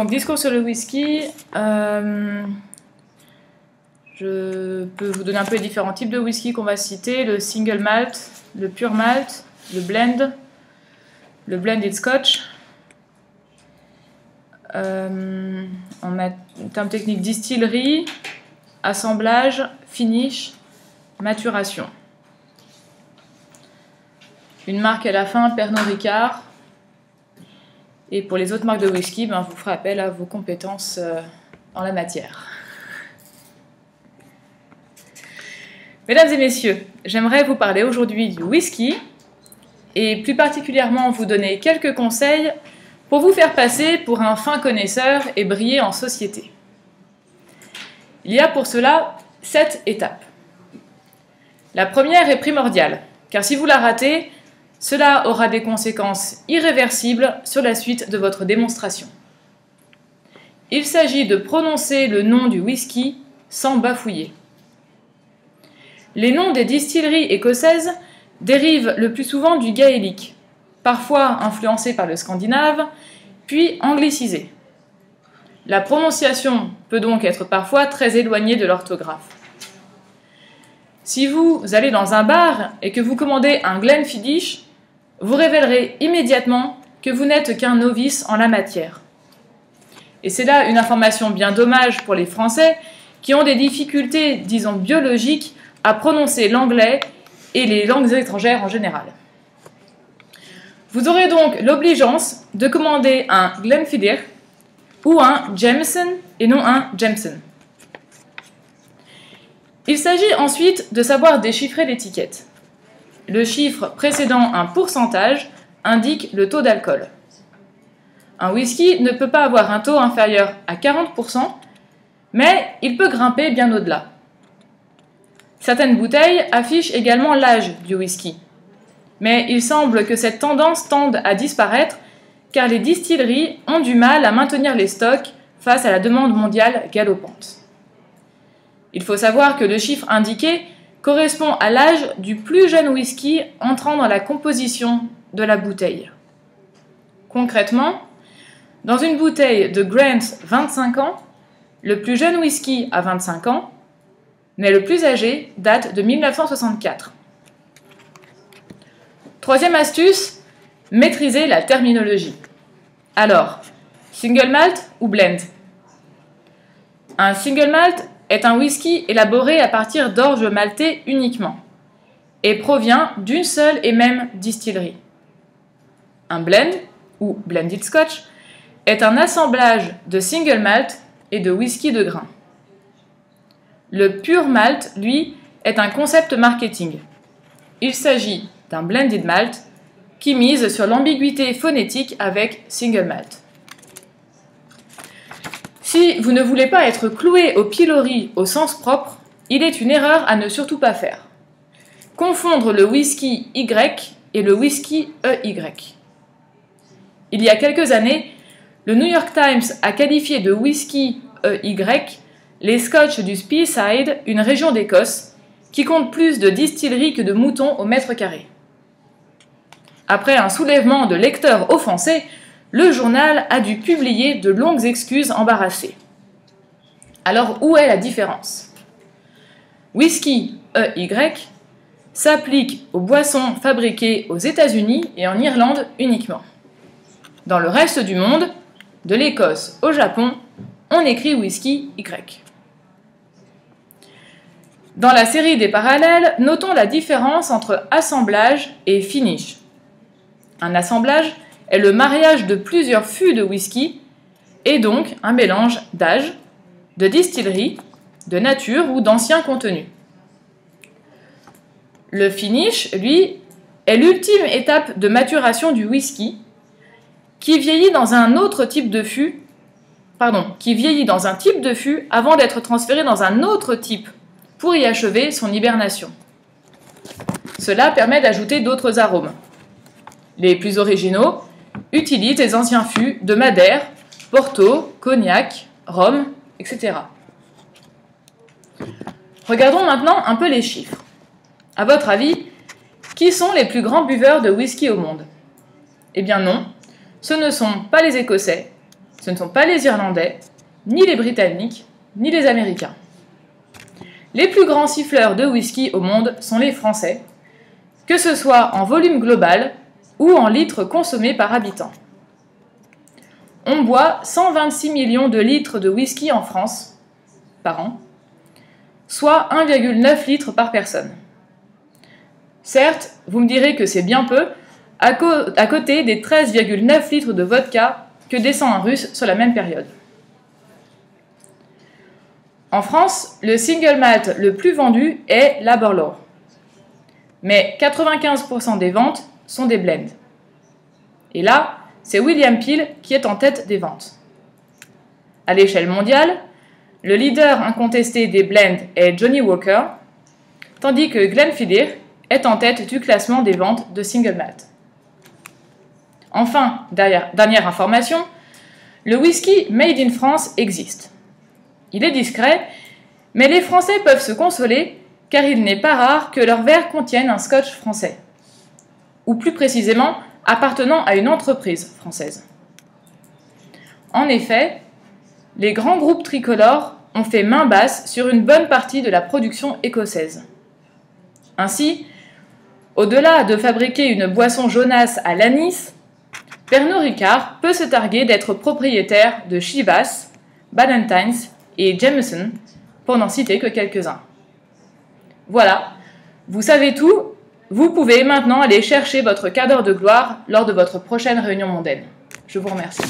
Donc, discours sur le whisky. Je peux vous donner un peu les différents types de whisky qu'on va citer. Le single malt, le pure malt, le blended scotch. En termes techniques, distillerie, assemblage, finish, maturation. Une marque à la fin, Pernod Ricard. Et pour les autres marques de whisky, vous ferez appel à vos compétences en la matière. Mesdames et messieurs, j'aimerais vous parler aujourd'hui du whisky et plus particulièrement vous donner quelques conseils pour vous faire passer pour un fin connaisseur et briller en société. Il y a pour cela 7 étapes. La première est primordiale, car si vous la ratez, cela aura des conséquences irréversibles sur la suite de votre démonstration. Il s'agit de prononcer le nom du whisky sans bafouiller. Les noms des distilleries écossaises dérivent le plus souvent du gaélique, parfois influencé par le scandinave, puis anglicisé. La prononciation peut donc être parfois très éloignée de l'orthographe. Si vous allez dans un bar et que vous commandez un Glenfiddich, vous révélerez immédiatement que vous n'êtes qu'un novice en la matière. Et c'est là une information bien dommage pour les Français qui ont des difficultés, disons, biologiques à prononcer l'anglais et les langues étrangères en général. Vous aurez donc l'obligeance de commander un Glenfiddich ou un Jameson et non un Jameson. Il s'agit ensuite de savoir déchiffrer l'étiquette. Le chiffre précédant un pourcentage indique le taux d'alcool. Un whisky ne peut pas avoir un taux inférieur à 40%, mais il peut grimper bien au-delà. Certaines bouteilles affichent également l'âge du whisky. Mais il semble que cette tendance tende à disparaître car les distilleries ont du mal à maintenir les stocks face à la demande mondiale galopante. Il faut savoir que le chiffre indiqué correspond à l'âge du plus jeune whisky entrant dans la composition de la bouteille. Concrètement, dans une bouteille de Grant 25 ans, le plus jeune whisky a 25 ans, mais le plus âgé date de 1964. Troisième astuce, maîtriser la terminologie. Alors, single malt ou blend? Un single malt est un whisky élaboré à partir d'orge maltée uniquement et provient d'une seule et même distillerie. Un blend, ou blended scotch, est un assemblage de single malt et de whisky de grain. Le pure malt, lui, est un concept marketing. Il s'agit d'un blended malt qui mise sur l'ambiguïté phonétique avec single malt. Si vous ne voulez pas être cloué au pilori au sens propre, il est une erreur à ne surtout pas faire. Confondre le whisky Y et le whisky EY. Il y a quelques années, le New York Times a qualifié de whisky EY les scotch du Speyside, une région d'Écosse, qui compte plus de distilleries que de moutons au mètre carré. Après un soulèvement de lecteurs offensés, le journal a dû publier de longues excuses embarrassées. Alors où est la différence? Whisky EY s'applique aux boissons fabriquées aux États-Unis et en Irlande uniquement. Dans le reste du monde, de l'Écosse au Japon, on écrit whisky Y. Dans la série des parallèles, notons la différence entre assemblage et finish. Un assemblage est le mariage de plusieurs fûts de whisky et donc un mélange d'âge, de distillerie, de nature ou d'anciens contenus. Le finish, lui, est l'ultime étape de maturation du whisky qui vieillit dans un type de fût avant d'être transféré dans un autre type pour y achever son hibernation. Cela permet d'ajouter d'autres arômes. Les plus originaux utilisent les anciens fûts de Madère, Porto, Cognac, Rhum, etc. Regardons maintenant un peu les chiffres. À votre avis, qui sont les plus grands buveurs de whisky au monde? Eh bien non, ce ne sont pas les Écossais, Ce ne sont pas les Irlandais, ni les Britanniques, ni les Américains. Les plus grands siffleurs de whisky au monde sont les Français, que ce soit en volume global ou en litres consommés par habitant. On boit 126 millions de litres de whisky en France par an, soit 1,9 litres par personne. Certes, vous me direz que c'est bien peu, à côté des 13,9 litres de vodka que descend un Russe sur la même période. En France, le single malt le plus vendu est l'Aberlour. Mais 95% des ventes sont des blends. Et là, c'est William Peel qui est en tête des ventes. À l'échelle mondiale, le leader incontesté des blends est Johnnie Walker, tandis que Glenfiddich est en tête du classement des ventes de single malt. Enfin, dernière information, le whisky Made in France existe. Il est discret, mais les Français peuvent se consoler car il n'est pas rare que leurs verres contiennent un scotch français, ou plus précisément appartenant à une entreprise française. En effet, les grands groupes tricolores ont fait main basse sur une bonne partie de la production écossaise. Ainsi, au-delà de fabriquer une boisson jaunasse à l'anis, Pernod Ricard peut se targuer d'être propriétaire de Chivas, Ballantine's et Jameson, pour n'en citer que quelques-uns. Voilà, vous savez tout, vous pouvez maintenant aller chercher votre quart d'heure de gloire lors de votre prochaine réunion mondaine. Je vous remercie.